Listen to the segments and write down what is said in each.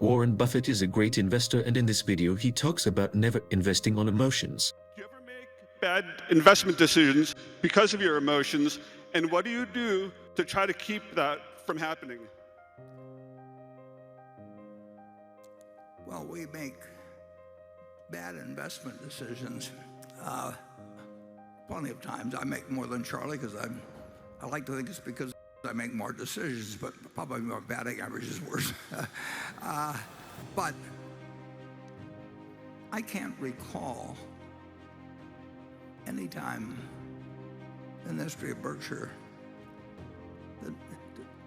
Warren Buffett is a great investor, and in this video he talks about never investing on emotions. Do you ever make bad investment decisions because of your emotions? And what do you do to try to keep that from happening? Well, we make bad investment decisions plenty of times. I make more than Charlie because I like to think it's because I make more decisions, but probably my batting average is worse. But I can't recall any time in the history of Berkshire that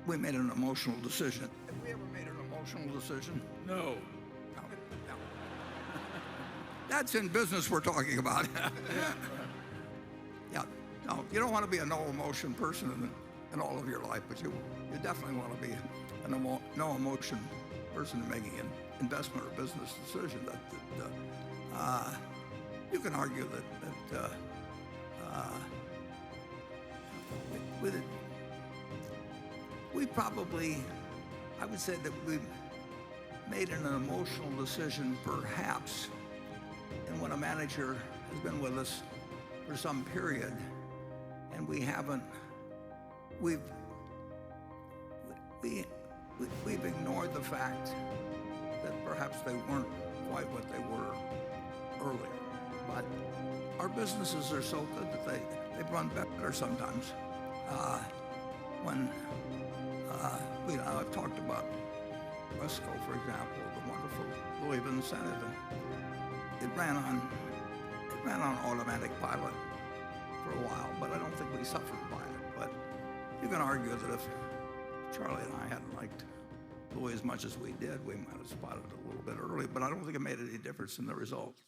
we made an emotional decision. Have we ever made an emotional decision? No. No. No. That's in business we're talking about. Yeah. No, you don't want to be a no emotion person in all of your life, but you definitely want to be a no emotion person in making an investment or business decision. You can argue that we probably, I would say that we made an emotional decision perhaps, and when a manager has been with us for some period and we've ignored the fact that perhaps they weren't quite what they were earlier. But our businesses are so good that they run better sometimes. I've talked about Wesco, for example, the wonderful Louisville incentive, and it ran on automatic pilot for a while, but I don't think we suffered by it. But you can argue that if Charlie and I hadn't liked Louis as much as we did, we might have spotted it a little bit early, but I don't think it made any difference in the results.